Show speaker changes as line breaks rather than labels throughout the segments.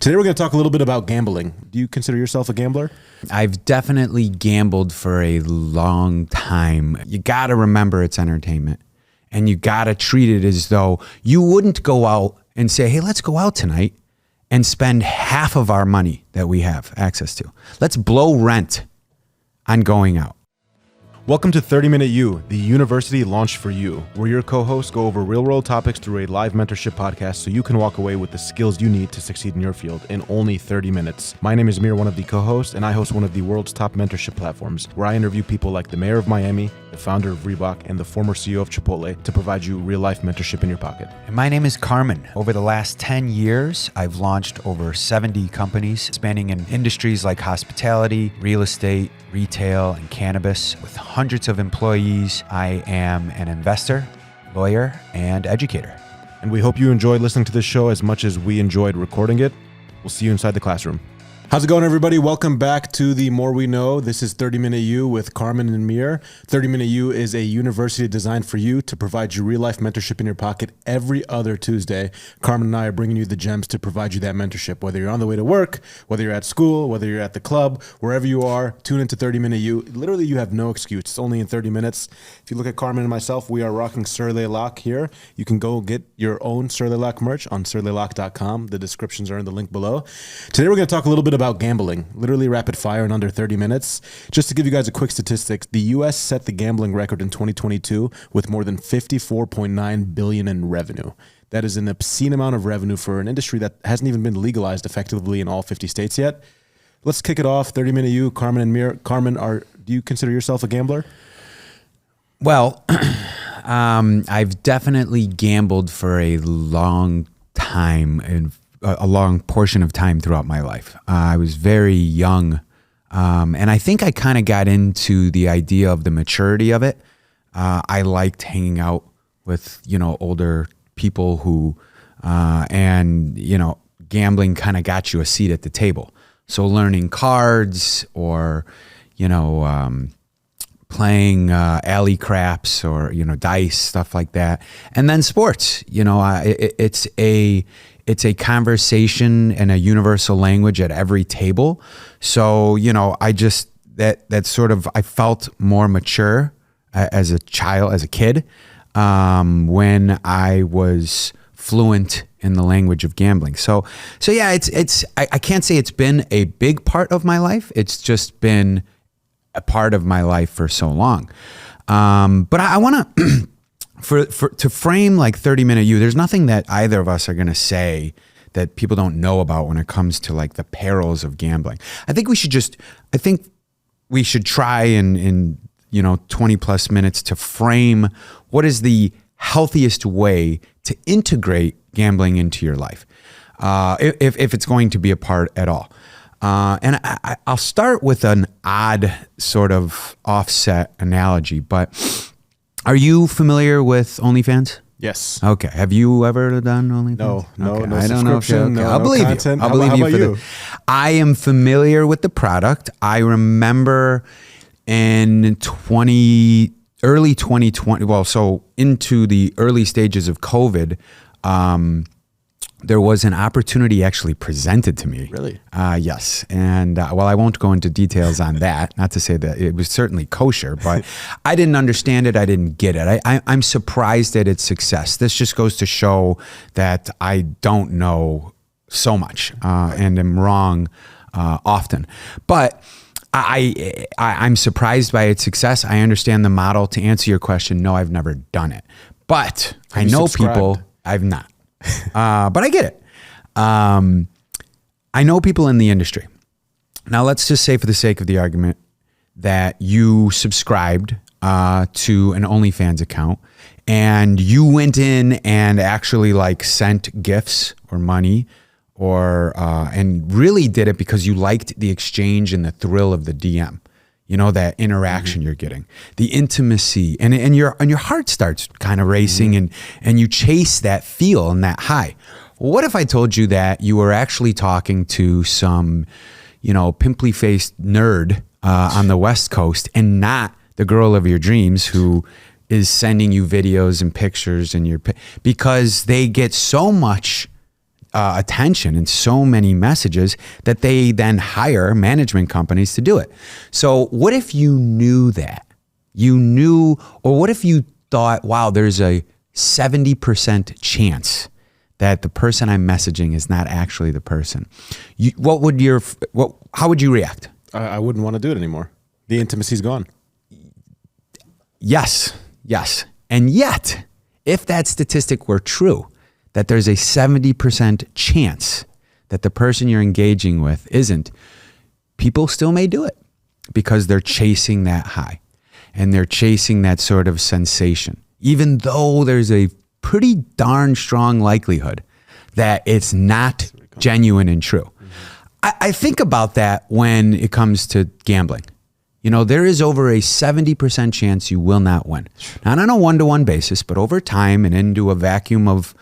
Today we're going to talk a little bit about gambling. Do you consider yourself a gambler?
I've definitely gambled for a long time. You got to remember it's entertainment, and you got to treat it as though you wouldn't go out and say, hey, let's go out tonight and spend half of our money that we have access to. Let's blow rent on going out.
Welcome to 30 Minute You, the university launched for you, where your co-hosts go over real-world topics through a live mentorship podcast so you can walk away with the skills you need to succeed in your field in only 30 minutes. My name is Meer, one of the co-hosts, and I host one of the world's top mentorship platforms, where I interview people like the mayor of Miami, the founder of Reebok, and the former CEO of Chipotle to provide you real-life mentorship in your pocket.
And my name is Carmen. Over the last 10 years, I've launched over 70 companies spanning in industries like hospitality, real estate, retail, and cannabis. With hundreds of employees, I am an investor, lawyer, and educator.
And we hope you enjoyed listening to this show as much as we enjoyed recording it. We'll see you inside the classroom. How's it going, everybody? Welcome back to The More We Know. This is 30 Minute You with Carmen and Meer. 30 Minute You is a university designed for you to provide you real-life mentorship in your pocket every other Tuesday. Carmen and I are bringing you the gems to provide you that mentorship. Whether you're on the way to work, whether you're at school, whether you're at the club, wherever you are, tune into 30 Minute You. Literally, you have no excuse. It's only in 30 minutes. If you look at Carmen and myself, we are rocking Sur Les Lacs here. You can go get your own Sur Les Lacs merch on surleslac.com. The descriptions are in the link below. Today, we're going to talk a little bit about gambling, literally rapid fire in under 30 minutes. Just to give you guys a quick statistic, the U.S. set the gambling record in 2022 with more than $54.9 billion in revenue. That is an obscene amount of revenue for an industry that hasn't even been legalized effectively in all 50 states yet. Let's kick it off. 30 Minute You, Carmen and Meer. Carmen, do you consider yourself a gambler?
Well, I've definitely gambled for a long time and a long portion of time throughout my life. I was very young, and I think I kind of got into the idea of the maturity of it. I liked hanging out with, older people who, and, gambling kind of got you a seat at the table. So learning cards or, playing alley craps or, dice, stuff like that. And then sports, it's a conversation and a universal language at every table. So, I just, I felt more mature as a child, as a kid, when I was fluent in the language of gambling. So yeah, I can't say it's been a big part of my life. It's just been a part of my life for so long. But I want to, to frame like 30 Minute You, there's nothing that either of us are going to say that people don't know about when it comes to like the perils of gambling. I think we should try in 20 plus minutes to frame what is the healthiest way to integrate gambling into your life, if it's going to be a part at all. And I'll start with an odd sort of offset analogy, but are you familiar with OnlyFans?
Yes.
Okay. Have you ever done OnlyFans?
No.
Okay.
No
I don't know if you, okay. I'll believe
content.
you. I'll believe you for
you?
that. I am familiar with the product. I remember in early 2020, well, so into the early stages of COVID, there was an opportunity actually presented to me.
Really?
Yes. And well, I won't go into details on that. Not to say that it was certainly kosher, but I didn't understand it. I didn't get it. I'm surprised at its success. This just goes to show that I don't know so much and am wrong often. But I'm surprised by its success. I understand the model. To answer your question, no, I've never done it. But I know people, I've not. But I get it. I know people in the industry. Now, let's just say for the sake of the argument that you subscribed to an OnlyFans account and you went in and actually like sent gifts or money or and really did it because you liked the exchange and the thrill of the DM. That interaction you're getting, the intimacy, and your heart starts kind of racing, and you chase that feel and that high. What if I told you that you were actually talking to some, pimply faced nerd on the West Coast and not the girl of your dreams who is sending you videos and pictures because they get so much attention and so many messages that they then hire management companies to do it. So what if you knew that? You knew, or what if you thought, wow, there's a 70% chance that the person I'm messaging is not actually the person? How would you react?
I wouldn't want to do it anymore. The intimacy's gone.
Yes. And yet, if that statistic were true, that there's a 70% chance that the person you're engaging with isn't, people still may do it because they're chasing that high and they're chasing that sort of sensation, even though there's a pretty darn strong likelihood that it's not genuine and true. I think about that when it comes to gambling. You know, there is over a 70% chance you will not win. Not on a one-to-one basis, but over time and into a vacuum of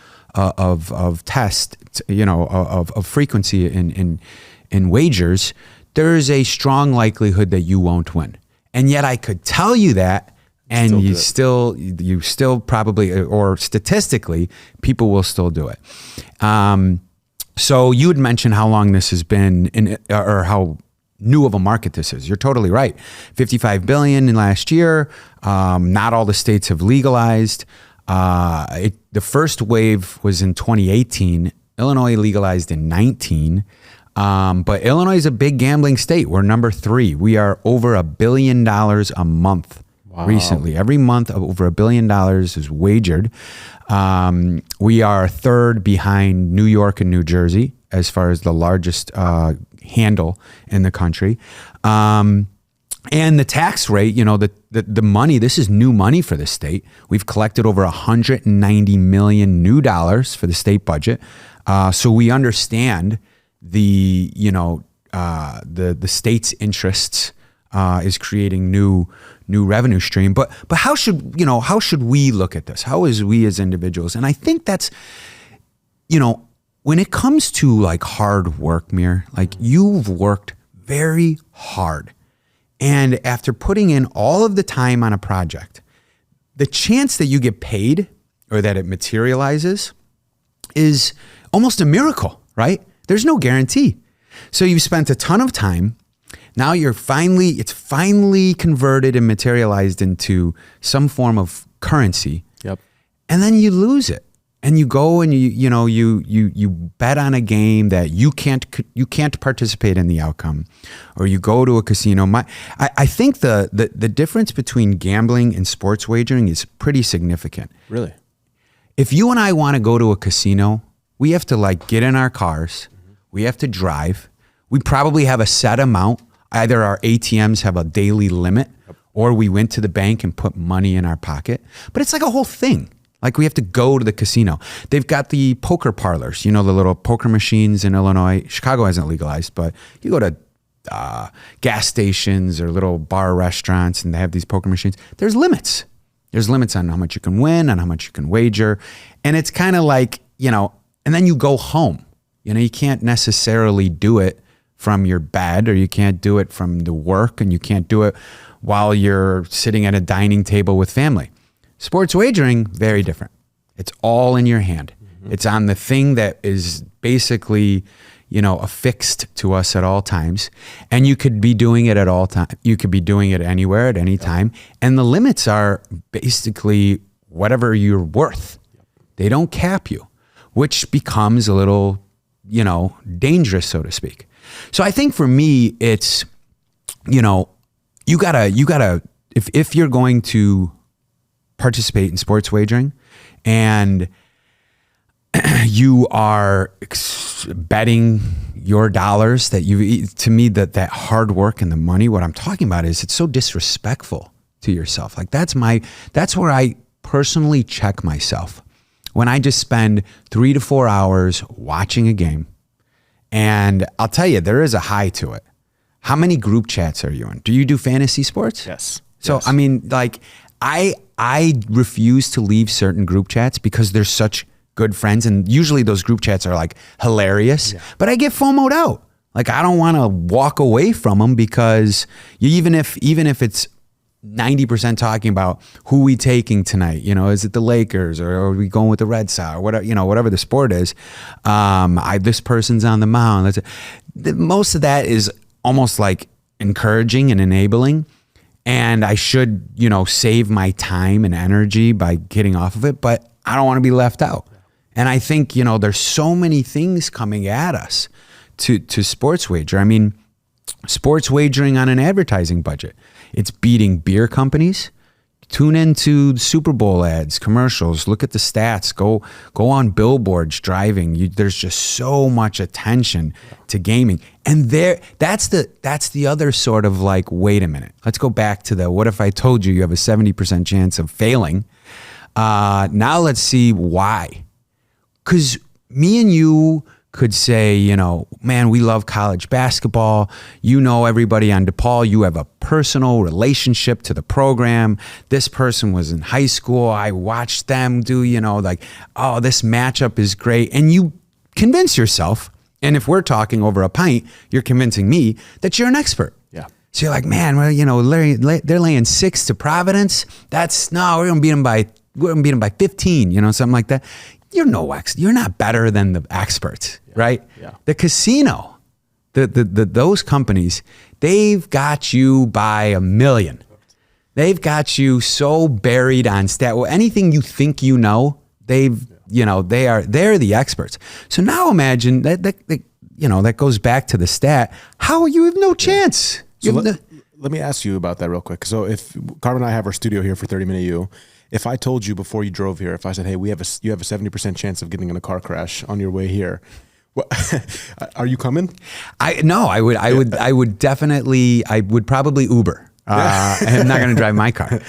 test, of frequency in wagers, there is a strong likelihood that you won't win. And yet I could tell you that, and you still probably, or statistically, people will still do it. So you had mentioned how long this has been, or how new of a market this is. You're totally right. 55 billion in last year. Not all the states have legalized. The first wave was in 2018. Illinois legalized in 19. But Illinois is a big gambling state. We're number 3. We are over $1 billion a month. Wow. Recently. Every month, over $1 billion is wagered. We are third behind New York and New Jersey as far as the largest handle in the country. And the tax rate, the money, this is new money for the state. We've collected over 190 million new dollars for the state budget. So we understand the state's interests is creating new revenue stream. But how should we look at this? How is we as individuals? And I think that's, when it comes to like hard work, Meer, like you've worked very hard. And after putting in all of the time on a project, the chance that you get paid or that it materializes is almost a miracle, right? There's no guarantee. So you've spent a ton of time. Now it's finally converted and materialized into some form of currency.
Yep.
And then you lose it. And you go and you bet on a game that you can't participate in the outcome, or you go to a casino. I think the difference between gambling and sports wagering is pretty significant.
Really?
If you and I want to go to a casino, we have to get in our cars. We have to drive. We probably have a set amount. Either our ATMs have a daily limit, or we went to the bank and put money in our pocket. But it's like a whole thing. Like we have to go to the casino. They've got the poker parlors, the little poker machines in Illinois. Chicago hasn't legalized, but you go to gas stations or little bar restaurants and they have these poker machines. There's limits. There's limits on how much you can win, on how much you can wager. And it's kind of like, and then you go home. You can't necessarily do it from your bed, or you can't do it from the work, and you can't do it while you're sitting at a dining table with family. Sports wagering, very different. It's all in your hand. Mm-hmm. It's on the thing that is basically, affixed to us at all times. And you could be doing it at all times. You could be doing it anywhere at any time. And the limits are basically whatever you're worth. They don't cap you, which becomes a little, dangerous, so to speak. So I think for me, it's, you gotta, if you're going to participate in sports wagering and you are betting your dollars to me, that hard work and the money, what I'm talking about is it's so disrespectful to yourself. Like that's where I personally check myself when I just spend 3 to 4 hours watching a game. And I'll tell you, there is a high to it. How many group chats are you in? Do you do fantasy sports?
Yes.
So,
yes.
I mean, I refuse to leave certain group chats because they're such good friends. And usually those group chats are hilarious, but I get FOMO'd out. I don't want to walk away from them because even if it's 90% talking about who we taking tonight. You know, is it the Lakers or are we going with the Red Sox or whatever, you know, whatever the sport is. This person's on the mound. Most of that is almost like encouraging and enabling. And I should, you know, save my time and energy by getting off of it, but I don't want to be left out. And I think, you know, there's so many things coming at us to sports wager. I mean, sports wagering on an advertising budget. It's beating beer companies. Tune into Super Bowl ads, commercials, look at the stats, go on billboards driving. There's just so much attention to gaming. And that's the other sort of like, wait a minute, let's go back to the, what if I told you have a 70% chance of failing? Now let's see why. Because me and you could say, you know, man, we love college basketball. You know everybody on DePaul. You have a personal relationship to the program. This person was in high school. I watched them do, you know, like, oh, this matchup is great. And you convince yourself, and if we're talking over a pint, you're convincing me that you're an expert.
Yeah.
So you're like, man, well, you know, they're laying 6 to Providence. We're going to beat them by 15, you know, something like that. You're not better than the experts, right?
Yeah.
The casino, those companies, they've got you by a million. They've got you so buried on anything you think you know, they're the experts. So now imagine that you know, that goes back to the stat. How you have no chance.
So let me ask you about that real quick. So if Carmen and I have our studio here for 30 Minute U, if I told you before you drove here, if I said, hey, you have a 70% chance of getting in a car crash on your way here, are you coming?
I would probably Uber. I'm not going to drive my car.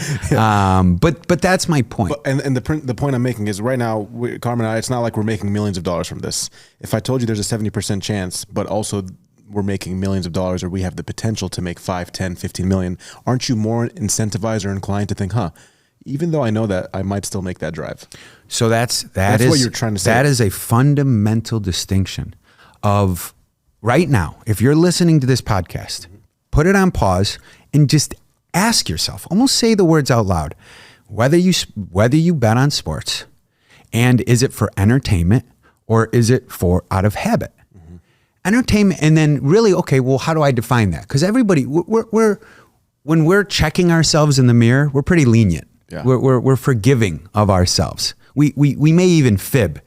But that's my point.
And the point I'm making is right now, Carmen and I, it's not like we're making millions of dollars from this. If I told you there's a 70% chance, but also we're making millions of dollars, or we have the potential to make 5, 10, 15 million, aren't you more incentivized or inclined to think, even though I know that, I might still make that drive?
So that's
what you're trying to say.
That is a fundamental distinction of right now. If you're listening to this podcast, put it on pause and just ask yourself, almost say the words out loud, whether you bet on sports, and is it for entertainment or is it for out of habit? Mm-hmm. Entertainment, and then really, okay, well, how do I define that? Because everybody, when we're checking ourselves in the mirror, we're pretty lenient. Yeah. We're forgiving of ourselves. We may even fib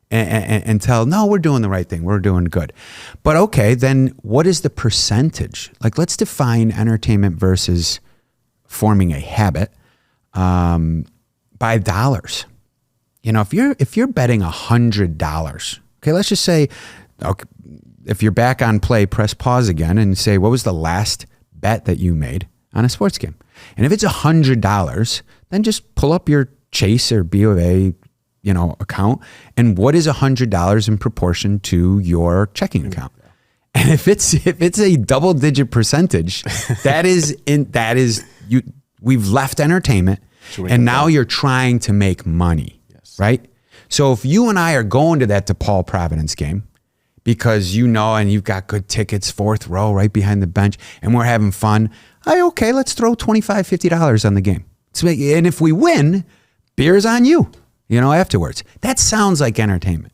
and tell, no, we're doing the right thing. We're doing good. But okay, then what is the percentage? Like, let's define entertainment versus forming a habit by dollars. You know, if you're betting $100, okay, let's just say, okay, if you're back on play, press pause again and say, what was the last bet that you made on a sports game? And if it's $100, then just pull up your Chase or B of A, you know, account. And what is $100 in proportion to your checking account? And if it's a double digit percentage, we've left entertainment and now you're trying to make money, yes. Right? So if you and I are going to that DePaul Providence game because you know, and you've got good tickets, 4th row right behind the bench, and we're having fun, okay, let's throw $25, $50 on the game. And if we win, beer's on you, you know, afterwards. That sounds like entertainment.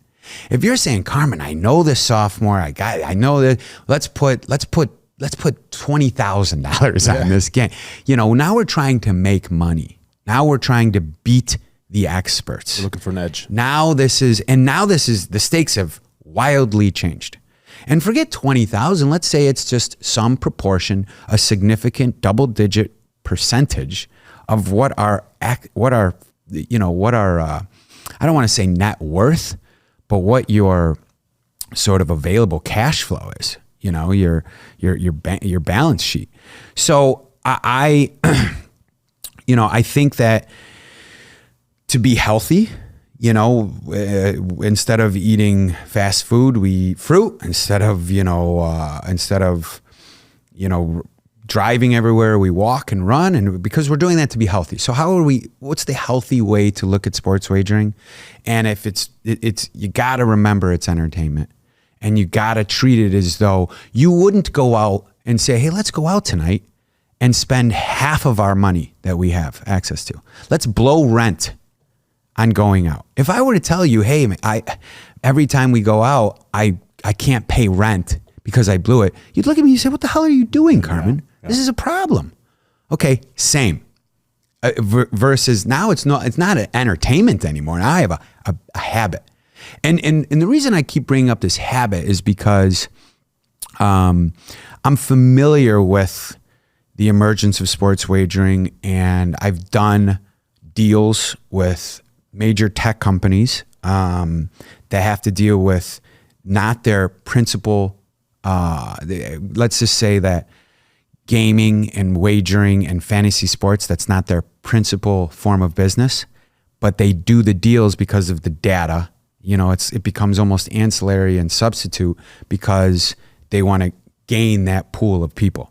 If you're saying, Carmen, I know this sophomore, I know that, let's put $20,000 on this game. You know, now we're trying to make money. Now we're trying to beat the experts.
We're looking for an edge.
Now the stakes have wildly changed. And forget 20,000. Let's say it's just some proportion, a significant double-digit percentage of what our I don't want to say net worth, but what your sort of available cash flow is. You know, your balance sheet. So I think that to be healthy, you know, instead of eating fast food, we eat fruit. Instead of driving everywhere, we walk and run, and because we're doing that to be healthy. So what's the healthy way to look at sports wagering? And if it's you got to remember it's entertainment, and you got to treat it as though you wouldn't go out and say, hey, let's go out tonight and spend half of our money that we have access to. Let's blow rent on going out. If I were to tell you, hey, every time we go out, I can't pay rent because I blew it, you'd look at me and say, what the hell are you doing, Carmen? Yeah. This is a problem. Okay, same. Versus now it's not an entertainment anymore. Now I have a habit. And the reason I keep bringing up this habit is because I'm familiar with the emergence of sports wagering, and I've done deals with major tech companies that have to deal with not their principal, let's just say that gaming and wagering and fantasy sports, that's not their principal form of business, but they do the deals because of the data. You know, it becomes almost ancillary and substitute because they want to gain that pool of people.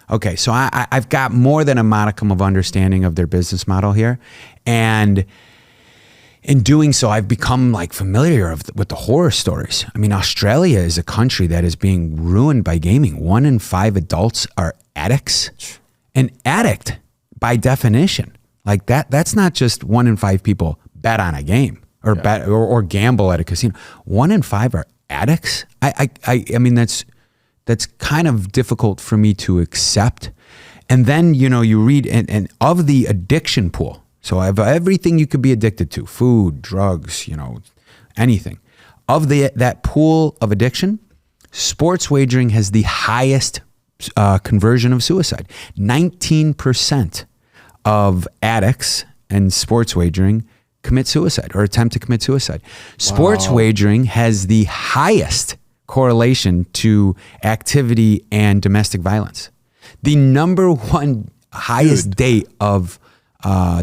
Okay, so I've got more than a modicum of understanding of their business model here. And in doing so, I've become like familiar with the horror stories. I mean, Australia is a country that is being ruined by gaming. 1 in 5 adults are addicts. An addict, by definition, like that's not just 1 in 5 people bet on a game or bet or gamble at a casino. 1 in 5 are addicts. I mean, that's kind of difficult for me to accept. And then, you know, you read and of the addiction pool. So of everything you could be addicted to, food, drugs, you know, anything. Of that pool of addiction, sports wagering has the highest conversion of suicide. 19% of addicts in sports wagering commit suicide or attempt to commit suicide. Wow. Sports wagering has the highest correlation to activity and domestic violence. The number one highest date of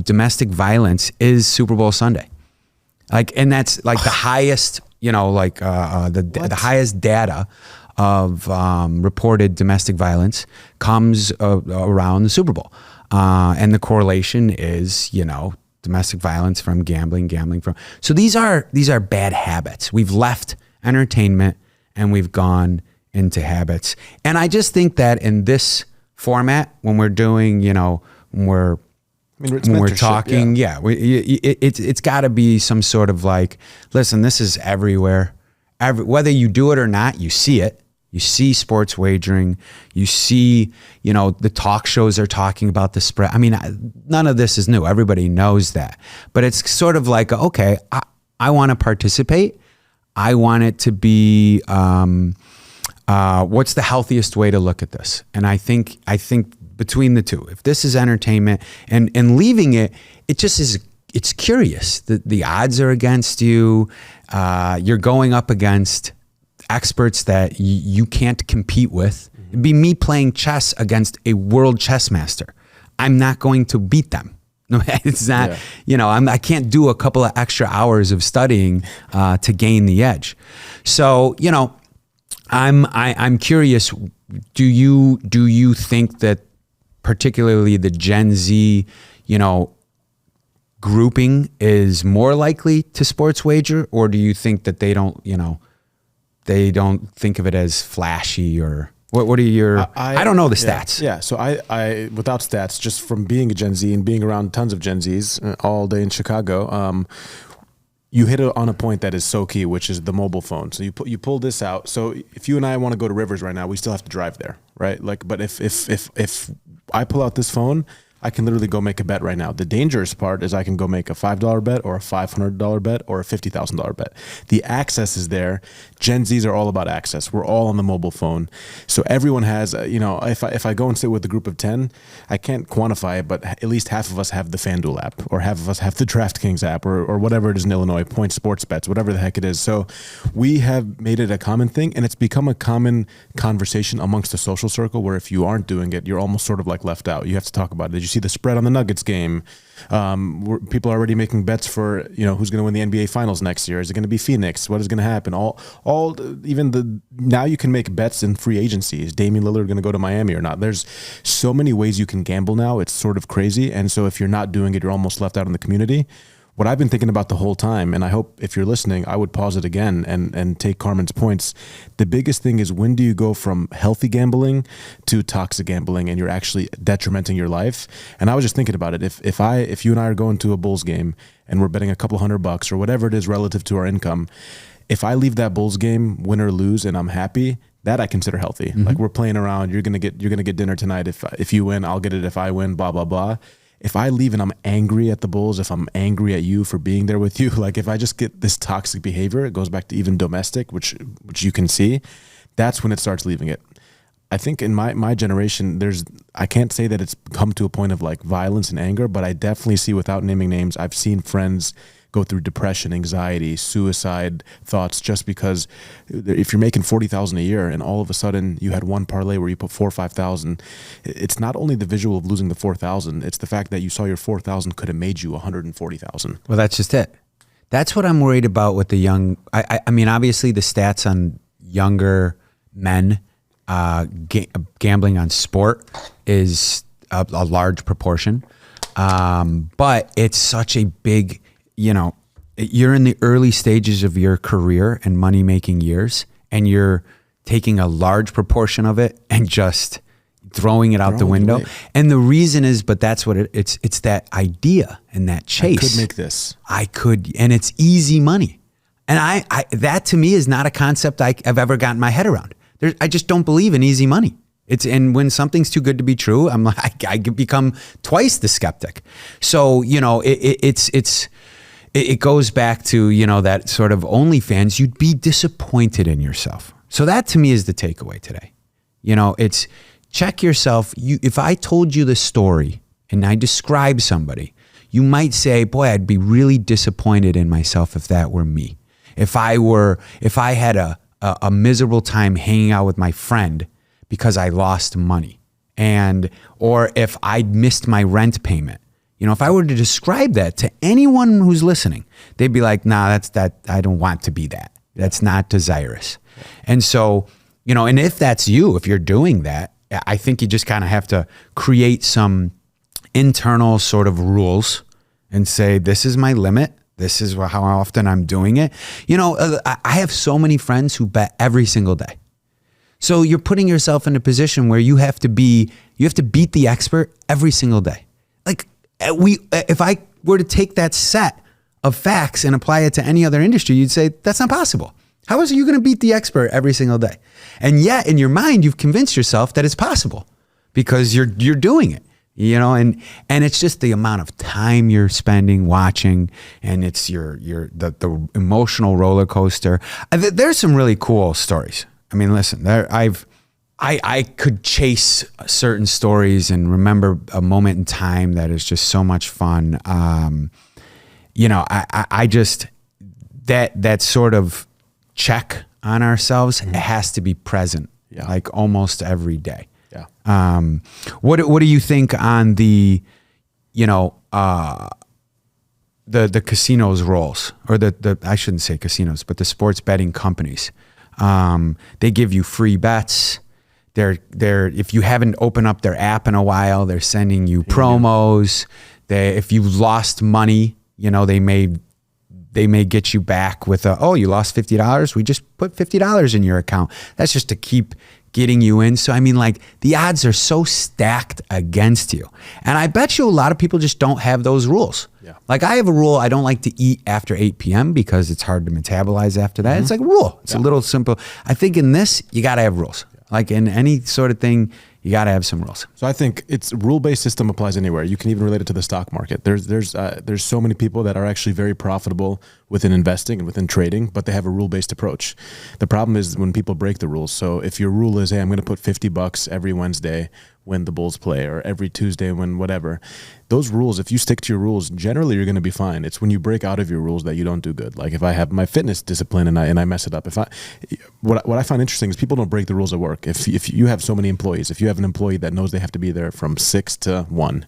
domestic violence is Super Bowl Sunday. And that's like the highest, you know, like the highest data of reported domestic violence comes around the Super Bowl. And the correlation is, you know, domestic violence from gambling from. So these are bad habits. We've left entertainment and we've gone into habits. And I just think that in this format, when we're doing, you know, when we're talking, it's got to be some sort of like, listen, this is everywhere. Whether you do it or not, you see it. You see sports wagering. You see, you know, the talk shows are talking about the spread. I mean, none of this is new. Everybody knows that. But it's sort of like, okay, I want to participate. I want it to be, what's the healthiest way to look at this? And I think between the two, if this is entertainment and leaving it just is, it's curious. The odds are against you. You're going up against experts that you can't compete with. It'd be me playing chess against a world chess master. I'm not going to beat them. No, it's not, you know, I can't do a couple of extra hours of studying to gain the edge. So, you know, I'm curious, do you think that particularly the Gen Z, you know, grouping is more likely to sports wager, or do you think that they don't, you know, they don't think of it as flashy, or what are your, I don't know the stats.
Yeah. So I without stats, just from being a Gen Z and being around tons of Gen Zs all day in Chicago, you hit on a point that is so key, which is the mobile phone. So you pull this out. So if you and I want to go to Rivers right now, we still have to drive there, right? Like, but if I pull out this phone, I can literally go make a bet right now. The dangerous part is I can go make a $5 bet or a $500 bet or a $50,000 bet. The access is there. Gen Zs are all about access. We're all on the mobile phone. So everyone has, you know, if I go and sit with a group of 10, I can't quantify it, but at least half of us have the FanDuel app, or half of us have the DraftKings app, or whatever it is in Illinois, Point Sports Bets, whatever the heck it is. So we have made it a common thing, and it's become a common conversation amongst the social circle where if you aren't doing it, you're almost sort of like left out. You have to talk about it. Did you see the spread on the Nuggets game? People are already making bets for, you know, who's going to win the NBA Finals next year. Is it going to be Phoenix? What is going to happen? Now you can make bets in free agency. Is Damian Lillard going to go to Miami or not? There's so many ways you can gamble now. It's sort of crazy. And so if you're not doing it, you're almost left out in the community. what I've been thinking about the whole time, and I hope if you're listening, I would pause it again and take Carmen's points. The biggest thing is, when do you go from healthy gambling to toxic gambling and you're actually detrimenting your life? And I was just thinking about it. If you and I are going to a Bulls game and we're betting a couple $100 or whatever it is relative to our income, if I leave that Bulls game, win or lose, and I'm happy, that I consider healthy. Mm-hmm. Like, we're playing around. You're gonna get dinner tonight. If you win, I'll get it. If I win, blah blah blah. If I leave and I'm angry at the Bulls, if I'm angry at you for being there with you, like if I just get this toxic behavior, it goes back to even domestic, which you can see. That's when it starts leaving it. I think in my generation, I can't say that it's come to a point of like violence and anger, but I definitely see, without naming names, I've seen friends go through depression, anxiety, suicide thoughts, just because if you're making $40,000 a year and all of a sudden you had one parlay where you put 4 or 5,000, it's not only the visual of losing the 4,000, it's the fact that you saw your 4,000 could have made you 140,000.
Well, that's just it. That's what I'm worried about with the young. I mean, obviously the stats on younger men gambling on sport is a large proportion, but it's such a big, you're in the early stages of your career and money-making years, and you're taking a large proportion of it and just throwing it out the window. And the reason is, but that's what it's that idea and that chase.
I could make this.
And it's easy money. And I that to me is not a concept I've ever gotten my head around. I just don't believe in easy money. And when something's too good to be true, I'm like, I could become twice the skeptic. So, it goes back to, that sort of OnlyFans. You'd be disappointed in yourself. So that to me is the takeaway today. It's check yourself. If I told you the story and I describe somebody, you might say, boy, I'd be really disappointed in myself if that were me. If I had a miserable time hanging out with my friend because I lost money, or if I missed my rent payment. If I were to describe that to anyone who's listening, they'd be like, nah, I don't want to be that. That's not desirous. And so, and if that's you, if you're doing that, I think you just kind of have to create some internal sort of rules and say, this is my limit. This is how often I'm doing it. I have so many friends who bet every single day. So you're putting yourself in a position where you have to beat the expert every single day. Like, if I were to take that set of facts and apply it to any other industry, you'd say that's not possible. How is you going to beat the expert every single day? And yet in your mind, you've convinced yourself that it's possible because you're doing it, and it's just the amount of time you're spending watching, and it's the emotional roller coaster. There's some really cool stories. I mean, listen, I could chase certain stories and remember a moment in time that is just so much fun. I just, that sort of check on ourselves has to be present, like almost every day. Yeah. What do you think on the casinos roles, or the I shouldn't say casinos, but the sports betting companies? They give you free bets. They're if you haven't opened up their app in a while, they're sending you promos. If you've lost money, they may get you back with you lost $50. We just put $50 in your account. That's just to keep getting you in. So I mean, like, the odds are so stacked against you. And I bet you a lot of people just don't have those rules. Yeah. Like, I have a rule. I don't like to eat after 8 p.m. because it's hard to metabolize after that. It's like a rule. It's a little simple. I think in this, you got to have rules. Like in any sort of thing, you got to have some rules.
So I think rule-based system applies anywhere. You can even relate it to the stock market. There's so many people that are actually very profitable within investing and within trading, but they have a rule-based approach. The problem is when people break the rules. So if your rule is, hey, I'm going to put $50 every Wednesday when the Bulls play, or every Tuesday when whatever, those rules, if you stick to your rules, generally you're going to be fine. It's when you break out of your rules that you don't do good. Like if I have my fitness discipline and I mess it up, what I find interesting is people don't break the rules at work. If you have so many employees, if you have an employee that knows they have to be there from 6 to 1,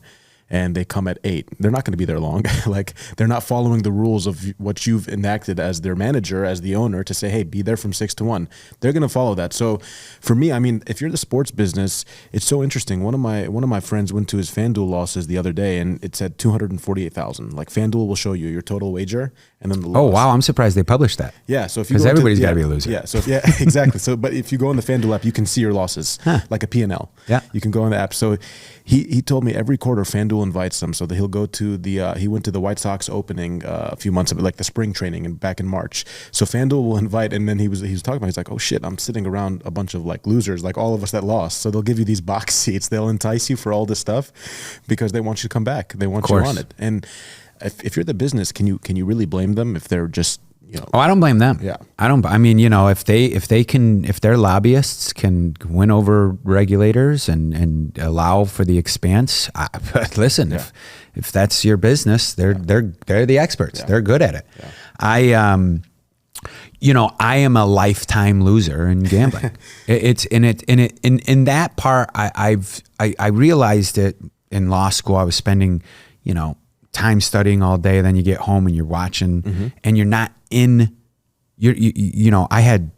and they come at 8, they're not going to be there long. Like, they're not following the rules of what you've enacted as their manager, as the owner, to say, hey, be there from 6 to 1. They're going to follow that. So for me, I mean, if you're the sports business, it's so interesting. One of my friends went to his FanDuel losses the other day, and it said 248,000. Like, FanDuel will show you your total wager and then the loss.
Oh, wow. I'm surprised they published that.
Yeah. So if you
because everybody's got to be a loser.
Yeah. So yeah, exactly. So, but if you go on the FanDuel app, you can see your losses, like a P&L.
Yeah.
You can go on the app. So he told me every quarter FanDuel invites them. So that he'll go to he went to the White Sox opening a few months ago, like the spring training and back in March. So FanDuel will invite, and then he was talking about, he's like, oh shit, I'm sitting around a bunch of like losers, like all of us that lost. So they'll give you these box seats. They'll entice you for all this stuff because they want you to come back. They want you on it. And if you're the business, can you really blame them if they're just, you know?
Oh, I don't blame them.
Yeah.
I mean, you know, if their lobbyists can win over regulators and allow for the expanse, listen, if that's your business, they're the experts. Yeah. They're good at it. Yeah. I am a lifetime loser in gambling. In that part, I realized it in law school. I was spending, you know, time studying all day, then you get home and you're watching, and you're not in. You know, I had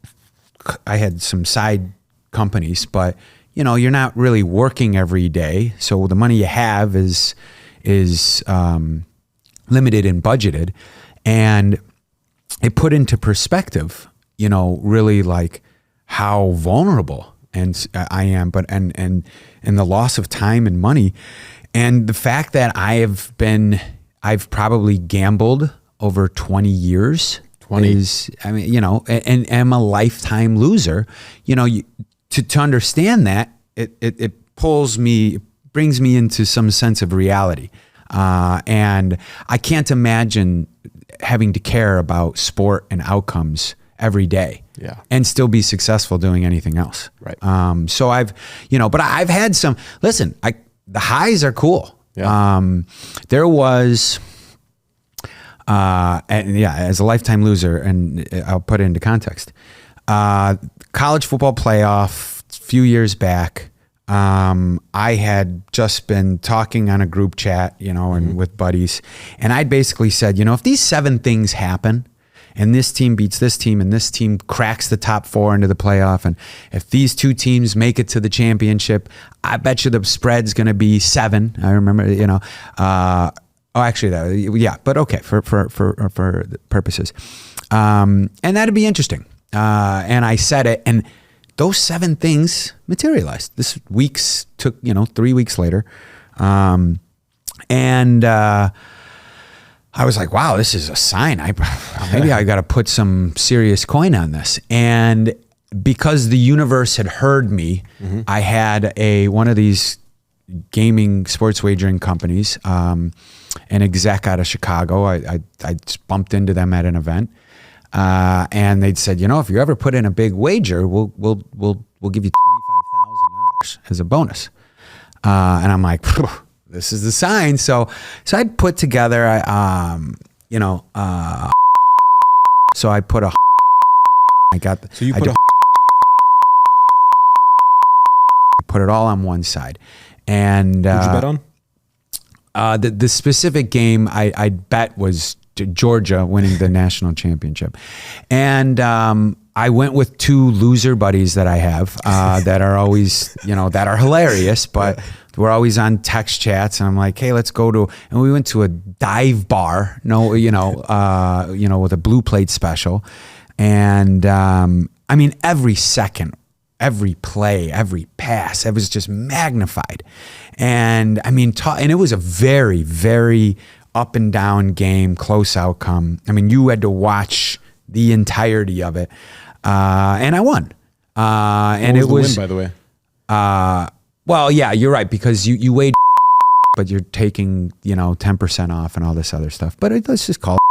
some side companies, but you know, you're not really working every day, so the money you have is limited and budgeted, and it put into perspective, you know, really like how vulnerable and I am, but and the loss of time and money. And the fact that I've probably gambled over 20 years is, I mean, you know, and am a lifetime loser. You know, to understand that, it brings me into some sense of reality. And I can't imagine having to care about sport and outcomes every day. Yeah. And still be successful doing anything else. Right. So I've had some, the highs are cool. Yeah. There was, as a lifetime loser, and I'll put it into context, college football playoff a few years back, I had just been talking on a group chat, you know, and with buddies, and I'd basically said, you know, if these 7 things happen, and this team beats this team, and this team cracks the top 4 into the playoff, and if these 2 teams make it to the championship, I bet you the spread's going to be 7. I remember, you know, but okay, for the purposes, and that'd be interesting. And I said it, and those 7 things materialized. This took 3 weeks later, and I was like, wow, this is a sign. Maybe I got to put some serious coin on this. And because the universe had heard me, I had one of these gaming sports wagering companies, an exec out of Chicago. I just bumped into them at an event, and they'd said, you know, if you ever put in a big wager, we'll give you $25,000 as a bonus. And I'm like, this is the sign. So I'd put together, so I put put it all on one side. And
what'd you bet on?
The specific game I bet was Georgia winning the national championship. And I went with 2 loser buddies that I have that are always, that are hilarious, but we're always on text chats. And I'm like, hey, let's go and we went to a dive bar, with a blue plate special. And I mean, every second, every play, every pass, it was just magnified. And I mean, and it was a very, very up and down game, close outcome. I mean, you had to watch the entirety of it. And I won. And
it was the win, by the way.
Well, yeah, you're right, because you weighed, but you're taking, 10% off and all this other stuff. But let's just call it.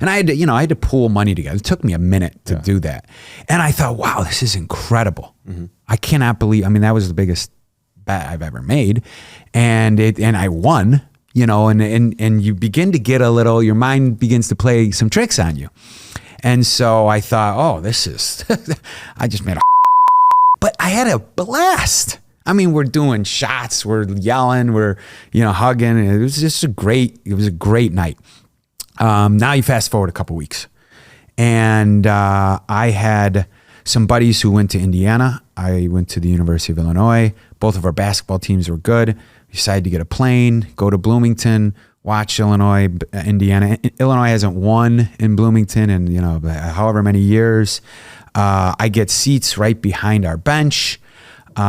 And I had to pool money together. It took me a minute to do that. And I thought, wow, this is incredible. I cannot believe, that was the biggest bet I've ever made. And I won, and you begin to get your mind begins to play some tricks on you. And so I thought, oh, this is, I just made but I had a blast. I mean, we're doing shots, we're yelling, we're, hugging. It was just a great night. Now you fast forward a couple weeks, and I had some buddies who went to Indiana. I went to the University of Illinois. Both of our basketball teams were good. We decided to get a plane, go to Bloomington, watch Illinois, Indiana. Illinois hasn't won in Bloomington in, however many years. I get seats right behind our bench. We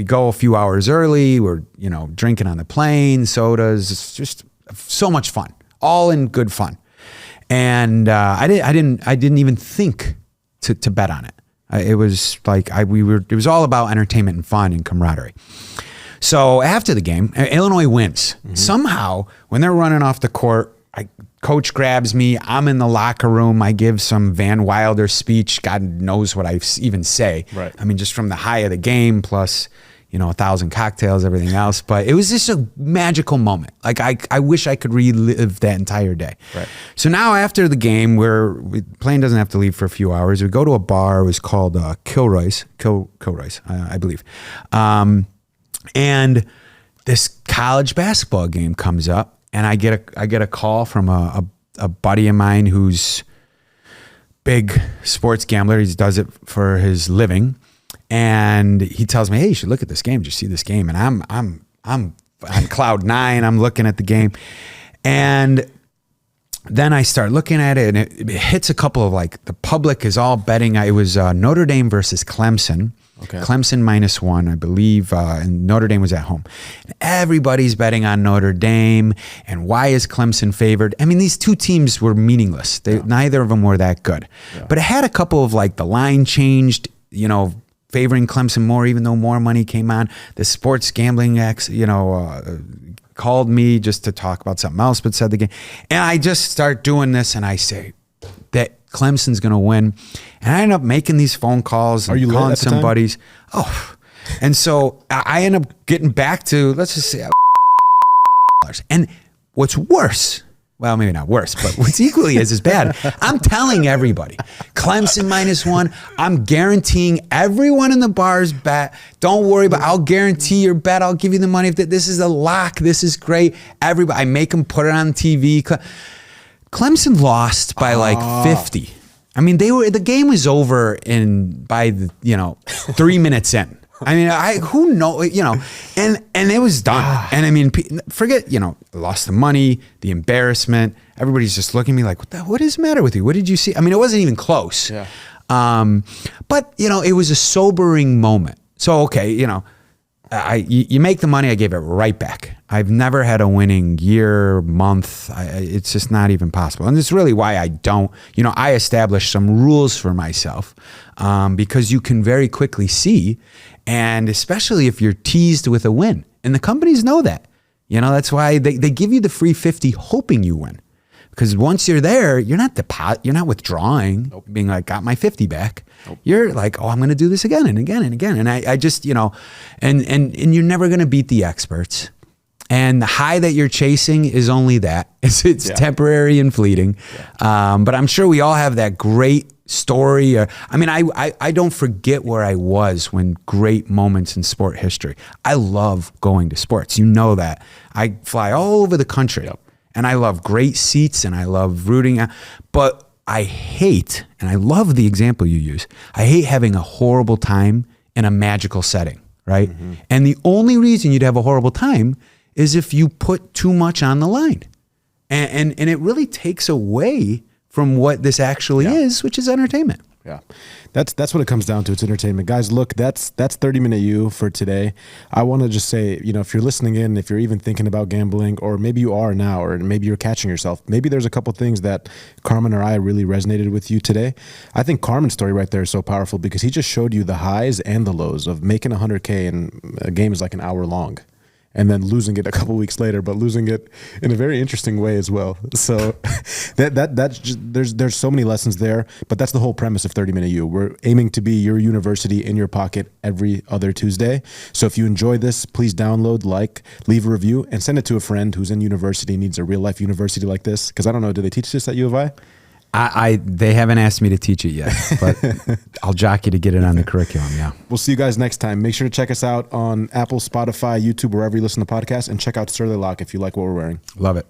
go a few hours early. We're, drinking on the plane, sodas. It's just so much fun, all in good fun. And I didn't even think to bet on it. It was like it was all about entertainment and fun and camaraderie. So after the game, Illinois wins. Mm-hmm. Somehow, when they're running off the court, coach grabs me. I'm in the locker room. I give some Van Wilder speech. God knows what I even say.
Right.
I mean, just from the high of the game, plus 1,000 cocktails, everything else. But it was just a magical moment. Like I wish I could relive that entire day.
Right.
So now after the game, plane doesn't have to leave for a few hours. We go to a bar. It was called Kilroy's, I believe. And this college basketball game comes up, and I get a call from a buddy of mine who's big sports gambler. He does it for his living. And he tells me, "Hey, you should look at this game. Did you see this game?" And I'm on cloud nine. I'm looking at the game, and then I start looking at it, and it hits a couple of the public is all betting. It was Notre Dame versus Clemson.
Okay.
Clemson -1, I believe, and Notre Dame was at home. And everybody's betting on Notre Dame, and why is Clemson favored? I mean, these two teams were meaningless. Neither of them were that good. Yeah. But it had a couple of the line changed, favoring Clemson more, even though more money came on. The sports gambling called me just to talk about something else, but said the game. And I just start doing this, and I say that Clemson's going to win. And I end up making these phone calls and calling some buddies. Oh, and so I end up getting back to, let's just say, and what's worse, well, maybe not worse, but what's equally as bad, I'm telling everybody, Clemson -1, I'm guaranteeing everyone in the bar's bet. Don't worry about, I'll guarantee your bet. I'll give you the money. If this is a lock, this is great. Everybody, I make them put it on TV. Clemson lost by 50. I mean, the game was over by 3 minutes in. I mean, who knows, and it was done. And I mean, forget, lost the money, the embarrassment. Everybody's just looking at me like, what is the matter with you? What did you see? I mean, it wasn't even close.
Yeah.
But it was a sobering moment. So, okay, you make the money, I gave it right back. I've never had a winning year, month. It's just not even possible. And it's really why I don't, I established some rules for myself because you can very quickly see, and especially if you're teased with a win. And the companies know that. That's why they give you the free 50 hoping you win. Because once you're there, you're not withdrawing, nope. Being like, got my 50 back. Nope. You're like, oh, I'm going to do this again and again and again. And I just, and you're never going to beat the experts. And the high that you're chasing is only that. It's temporary and fleeting. Yeah. But I'm sure we all have that great story. I don't forget where I was when great moments in sport history. I love going to sports. You know that. I fly all over the country. Yep. And I love great seats, and I love rooting. But I hate, and I love the example you use, I hate having a horrible time in a magical setting, right? Mm-hmm. And the only reason you'd have a horrible time is if you put too much on the line. And it really takes away from what this actually is, which is entertainment.
Yeah. That's what it comes down to. It's entertainment. Guys, look, that's 30 Minute You for today. I want to just say, if you're listening in, if you're even thinking about gambling, or maybe you are now, or maybe you're catching yourself, maybe there's a couple things that Carmen or I really resonated with you today. I think Carmen's story right there is so powerful because he just showed you the highs and the lows of making 100K, and a game is like an hour long, and then losing it a couple weeks later, but losing it in a very interesting way as well. So that's just, there's so many lessons there, but that's the whole premise of 30 Minute You. We're aiming to be your university in your pocket every other Tuesday. So if you enjoy this, please download, leave a review, and send it to a friend who's in university, needs a real life university like this. Because I don't know, do they teach this at U of I?
They haven't asked me to teach it yet, but I'll jockey to get it on the curriculum. Yeah.
We'll see you guys next time. Make sure to check us out on Apple, Spotify, YouTube, wherever you listen to podcasts, and check out Surly Lock if you like what we're wearing.
Love it.